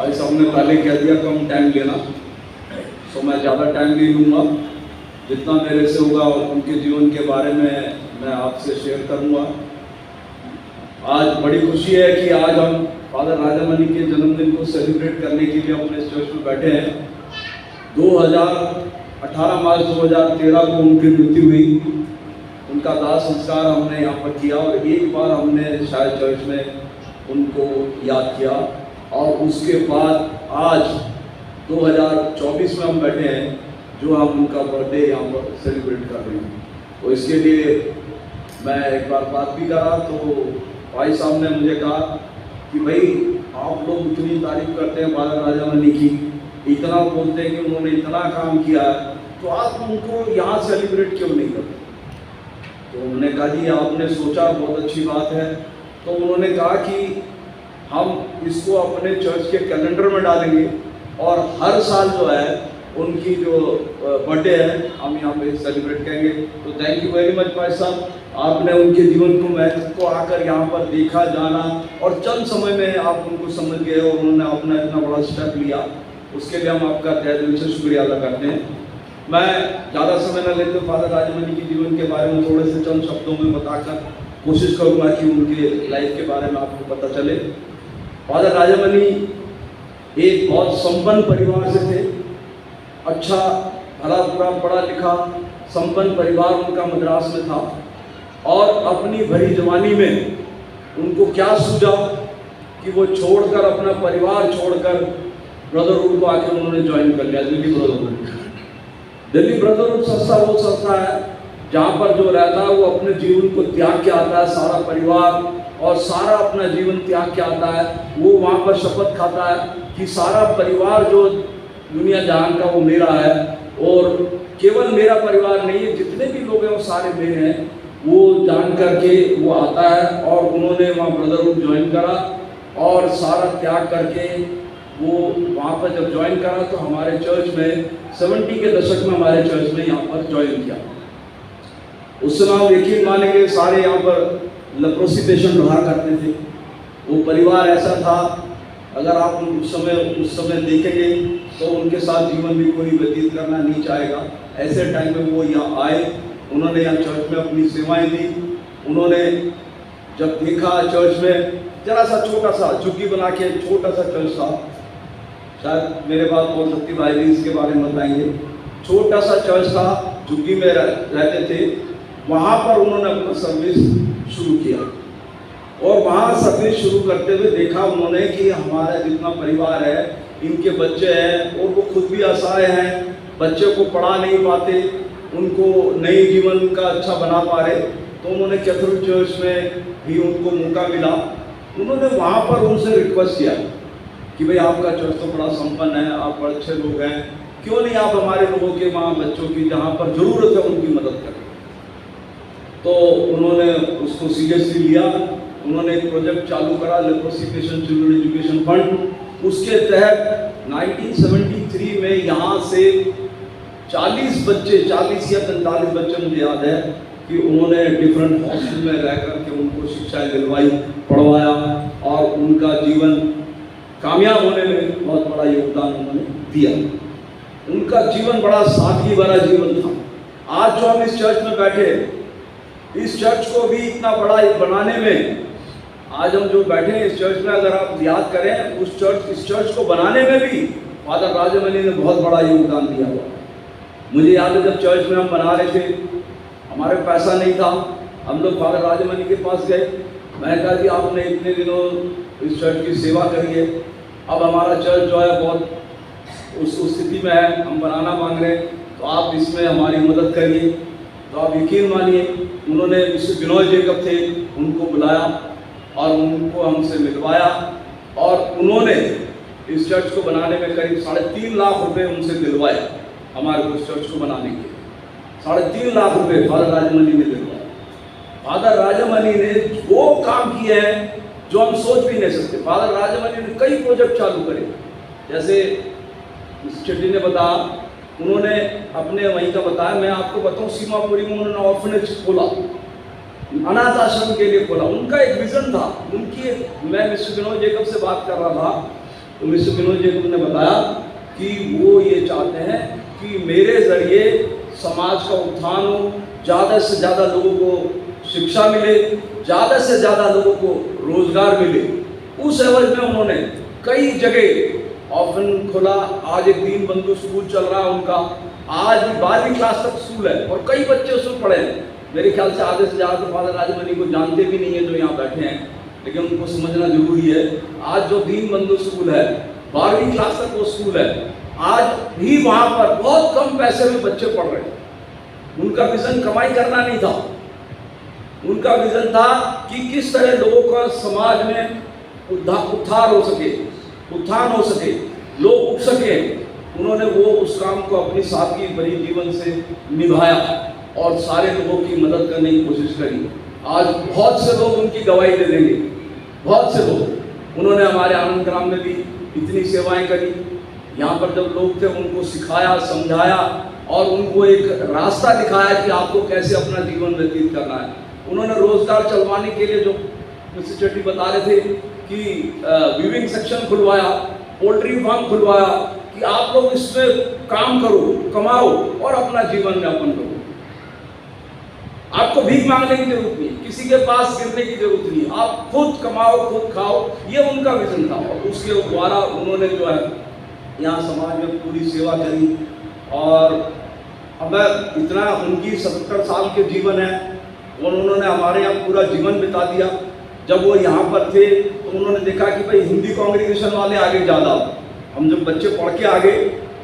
भाई साहब ने पहले कह दिया कम टाइम लेना, तो मैं ज़्यादा टाइम नहीं लूँगा। जितना मेरे से होगा उनके जीवन के बारे में मैं आपसे शेयर करूँगा। आज बड़ी खुशी है कि आज हम फादर राजामणि के जन्मदिन को सेलिब्रेट करने के लिए अपने चर्च में बैठे हैं। 18 मार्च 2013 को उनकी मृत्यु हुई। उनका दाह संस्कार हमने यहाँ पर किया और एक बार हमने शायद चर्च में उनको याद किया, और उसके बाद आज 2024 में हम बैठे हैं जो हम उनका बर्थडे यहाँ पर सेलिब्रेट कर रहे हैं। तो इसके लिए मैं एक बार बात भी करा तो भाई साहब ने मुझे कहा कि भाई आप लोग इतनी तारीफ करते हैं फादर राजामणि की, इतना बोलते हैं कि उन्होंने इतना काम किया है, तो आप उनको यहाँ सेलिब्रेट क्यों नहीं करते? तो उन्होंने कहा जी आपने सोचा, बहुत अच्छी बात है। तो उन्होंने कहा कि हम इसको अपने चर्च के कैलेंडर में डालेंगे और हर साल जो है उनकी जो बर्थडे है हम यहाँ पे सेलिब्रेट करेंगे। तो थैंक यू वेरी मच भाई साहब, आपने उनके जीवन को महत्व को आकर यहाँ पर देखा, जाना, और चंद समय में आप उनको समझ गए और उन्होंने अपना इतना बड़ा स्टेप लिया। उसके लिए हम आपका तहे दिल से शुक्रिया अदा करते हैं। मैं ज़्यादा समय न लेते फादर राजामणि के जीवन के बारे में थोड़े से चंद शब्दों में बताकर कोशिश करूँगा कि उनके लाइफ के बारे में आपको पता चले। फादर राजामणि एक बहुत संपन्न परिवार से थे। अच्छा भला बुरा पढ़ा लिखा संपन्न परिवार उनका मद्रास में था, और अपनी भरी जवानी में उनको क्या सूझा कि वो छोड़कर, अपना परिवार छोड़कर ब्रदरहुड को आके उन्होंने ज्वाइन कर लिया। दिल्ली ब्रदरहुड, दिल्ली ब्रदरहुड संस्था वो संस्था है जहाँ पर जो रहता है वो अपने जीवन को त्याग के आता है, सारा परिवार और सारा अपना जीवन त्याग के आता है। वो वहाँ पर शपथ खाता है कि सारा परिवार जो दुनिया जहान का वो मेरा है, और केवल मेरा परिवार नहीं है, जितने भी लोग हैं वो सारे मेरे हैं, वो जान करके वो आता है। और उन्होंने वहाँ ब्रदरहुड ज्वाइन करा और सारा त्याग करके वो वहाँ पर जब ज्वाइन करा तो हमारे चर्च में 70 के दशक में हमारे चर्च में यहाँ पर ज्वाइन किया। उस समय हम यकीन मानेंगे सारे यहाँ पर लेप्रोसी पेशेंट रहा करते थे। वो परिवार ऐसा था, अगर आप उस समय देखेंगे तो उनके साथ जीवन भी कोई व्यतीत करना नहीं चाहेगा। ऐसे टाइम में वो यहाँ आए, उन्होंने यहाँ चर्च में अपनी सेवाएं दी। उन्होंने जब देखा चर्च में जरा सा छोटा सा झुग्गी बना के छोटा सा चर्च था, शायद मेरे पास बोल सकती भाई भी इसके बारे में बताएंगे। छोटा सा चर्च था, झुग्गी में रहते थे। वहाँ पर उन्होंने अपना सर्विस शुरू किया, और वहाँ सर्विस शुरू करते हुए देखा उन्होंने कि हमारा जितना परिवार है, इनके बच्चे हैं और वो खुद भी असहाय हैं, बच्चे को पढ़ा नहीं पाते, उनको नई जीवन का अच्छा बना पा रहे। तो उन्होंने कैथोलिक चर्च में भी उनको मौका मिला। उन्होंने वहाँ पर उनसे रिक्वेस्ट किया कि भाई आपका चर्च तो बड़ा संपन्न है, आप बड़े अच्छे लोग हैं, क्यों नहीं आप हमारे लोगों के वहाँ बच्चों की जहाँ पर ज़रूरत है उनकी मदद करें। तो उन्होंने उसको सीरियसली लिया। उन्होंने एक प्रोजेक्ट चालू करा, leprosy patient children education fund. उसके तहत 1973 में यहाँ से 40 बच्चे, 40 या 45 बच्चे मुझे याद है कि उन्होंने डिफरेंट हॉस्टल में रह करके उनको शिक्षाएं दिलवाई, पढ़वाया, और उनका जीवन कामयाब होने में बहुत बड़ा योगदान उन्होंने दिया। उनका जीवन बड़ा सादगी भरा जीवन था। आज जो हम इस चर्च में बैठे, इस चर्च को भी इतना बड़ा बनाने में, आज हम जो बैठे हैं इस चर्च में, अगर आप याद करें इस चर्च को बनाने में भी फादर राजामणि ने बहुत बड़ा योगदान दिया हुआ। मुझे याद है जब चर्च में हम बना रहे थे, हमारे पैसा नहीं था, हम लोग फादर राजामणि के पास गए। मैंने कहा जी आपने इतने दिनों इस चर्च की सेवा करी है, अब हमारा चर्च जो है बहुत उस स्थिति में है, हम बनाना मांग रहे हैं, तो आप इसमें हमारी मदद करिए। तो आप यकीन मानिए उन्होंने मिस्टर बिनोय जेकब थे, उनको बुलाया और उनको हमसे मिलवाया, और उन्होंने इस चर्च को बनाने में करीब 3.5 लाख रुपए उनसे दिलवाए। हमारे को इस चर्च को बनाने के 3.5 लाख रुपए फादर राजामणि ने दिलवाए। फादर राजामणि ने वो काम किए हैं जो हम सोच भी नहीं सकते। फादर राजामणि ने कई प्रोजेक्ट चालू करे, जैसे शेट्टी ने बताया, उन्होंने अपने वहीं का बताया। मैं आपको बताऊं, सीमापुरी में उन्होंने ऑर्फनेज खोला, अनाथ आश्रम के लिए खोला। उनका एक विजन था। उनकी, मैं मिस्टर बिनोय जेकब से बात कर रहा था, तो मिस्टर विनोद जी ने बताया कि वो ये चाहते हैं कि मेरे जरिए समाज का उत्थान हो, ज़्यादा से ज़्यादा लोगों को शिक्षा मिले, ज़्यादा से ज़्यादा लोगों को रोजगार मिले। उस एवज में उन्होंने कई जगह ऑफन खोला। आज एक दीन बंधु स्कूल चल रहा है उनका, आज 12वीं क्लास तक स्कूल है और कई बच्चे उसमें पढ़े हैं। मेरे ख्याल से आधे से ज़्यादा तो फादर राजमणि को जानते भी नहीं है जो यहाँ बैठे हैं, लेकिन उनको समझना जरूरी है। आज जो दीन बंधु स्कूल है, 12वीं क्लास तक वो स्कूल है, आज भी वहाँ पर बहुत कम पैसे में बच्चे पढ़ रहे हैं। उनका विजन कमाई करना नहीं था, उनका विजन था कि किस तरह लोगों का समाज में उत्थान हो सके, लोग उठ सके। उन्होंने वो उस काम को अपनी सादगी भरी जीवन से निभाया और सारे लोगों की मदद करने की कोशिश करी। आज बहुत से लोग उनकी गवाही दे देंगे, बहुत से लोग। उन्होंने हमारे आनंद ग्राम में भी इतनी सेवाएं करी। यहाँ पर जब लोग थे उनको सिखाया, समझाया और उनको एक रास्ता दिखाया कि आपको कैसे अपना जीवन व्यतीत करना है। उन्होंने रोजगार चलवाने के लिए जो मिस्टर चेट्टी बता रहे थे कि वीविंग सेक्शन खुलवाया, पोल्ट्री फार्म खुलवाया कि आप लोग इसमें काम करो, कमाओ और अपना जीवन यापन करो। आपको भीख मांगने की जरूरत नहीं, किसी के पास गिरने की जरूरत नहीं, आप खुद कमाओ, खुद खाओ। ये उनका विजन था और उसके द्वारा उन्होंने जो है यहाँ समाज में पूरी सेवा करी। और अब इतना उनकी 70 साल के जीवन है और उन्होंने हमारे यहाँ पूरा जीवन बिता दिया। जब वो यहाँ पर थे तो उन्होंने देखा कि भाई हिंदी कांग्रीगेशन वाले आगे ज़्यादा, हम जब बच्चे पढ़ के आगे,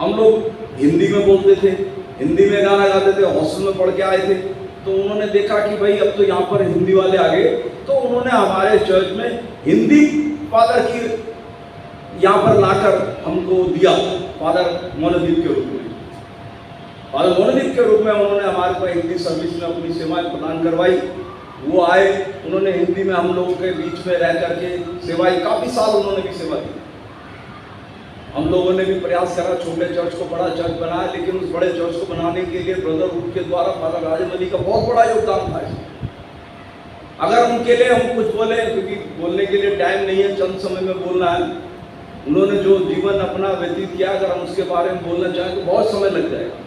हम लोग हिंदी में बोलते थे, हिंदी में गाना गाते थे, हॉस्टल में पढ़ के आए थे। तो उन्होंने देखा कि भाई अब तो यहाँ पर हिंदी वाले आ गए, तो उन्होंने हमारे चर्च में हिंदी फादर की यहाँ पर लाकर हमको दिया, फादर मोनोदीप के रूप में। फादर मोनोदीप के रूप में उन्होंने हमारे को हिंदी सर्विस में अपनी सेवाएं प्रदान करवाई। वो आए, उन्होंने हिंदी में हम लोगों के बीच में रह करके सेवाएं, काफ़ी साल उन्होंने भी सेवा दी। हम लोगों ने भी प्रयास करा छोटे चर्च को बड़ा चर्च बनाया, लेकिन उस बड़े चर्च को बनाने के लिए ब्रदरहुड के द्वारा फादर राजमणि का बहुत बड़ा योगदान था। अगर उनके लिए हम कुछ बोले, क्योंकि बोलने के लिए टाइम नहीं है, चंद समय में बोलना है। उन्होंने जो जीवन अपना व्यतीत किया, अगर हम उसके बारे में बोलना चाहें तो बहुत समय लग जाएगा,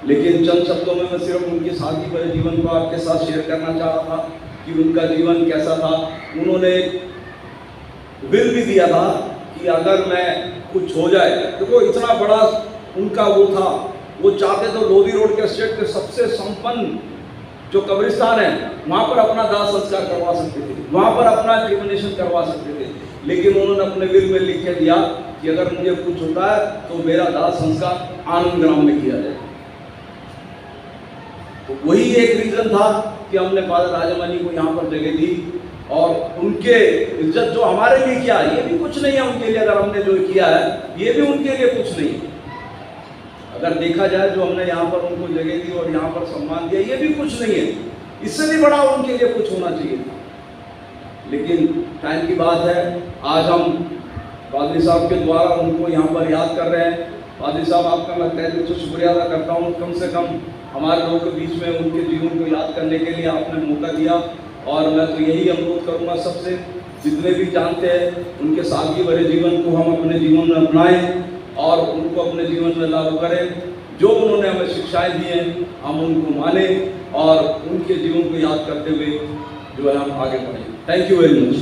लेकिन चंद शब्दों में मैं सिर्फ उनके साथी भरे जीवन को आपके साथ शेयर करना चाह रहा था कि उनका जीवन कैसा था। उन्होंने विल भी दिया था कि अगर मैं कुछ हो जाए, देखो इतना बड़ा उनका वो था, वो चाहते तो लोधी रोड के स्टेट के सबसे संपन्न जो कब्रिस्तान है वहाँ पर अपना दाह संस्कार करवा सकते थे, वहाँ पर अपना क्रिमिनेशन करवा सकते थे, लेकिन उन्होंने अपने विल में लिख के दिया कि अगर मुझे कुछ होता है तो मेरा दाह संस्कार आनंद ग्राम में किया जाए। तो वही एक रीजन था कि हमने फादर राजमणि को यहाँ पर जगह दी और उनके इज्जत जो हमारे लिए किया, ये भी कुछ नहीं है उनके लिए। अगर हमने जो किया है ये भी उनके लिए कुछ नहीं है। अगर देखा जाए जो हमने यहाँ पर उनको जगह दी और यहाँ पर सम्मान दिया, ये भी कुछ नहीं है। इससे भी बड़ा उनके लिए कुछ होना चाहिए था, लेकिन टाइम की बात है। आज हम पादरी साहब के द्वारा उनको यहाँ पर याद कर रहे हैं। पादरी साहब, आपका मैं तहे दिल से शुक्रिया अदा करता हूँ, कम से कम हमारे लोगों के बीच में उनके जीवन को याद करने के लिए आपने मौका दिया। और मैं तो यही अनुरोध करूँगा सबसे, जितने भी जानते हैं उनके सादगी भरे जीवन को हम अपने जीवन में अपनाएं और उनको अपने जीवन में लागू करें। जो उन्होंने हमें शिक्षाएं दी हैं हम उनको माने और उनके जीवन को याद करते हुए जो है हम आगे बढ़ें। Thank you very much.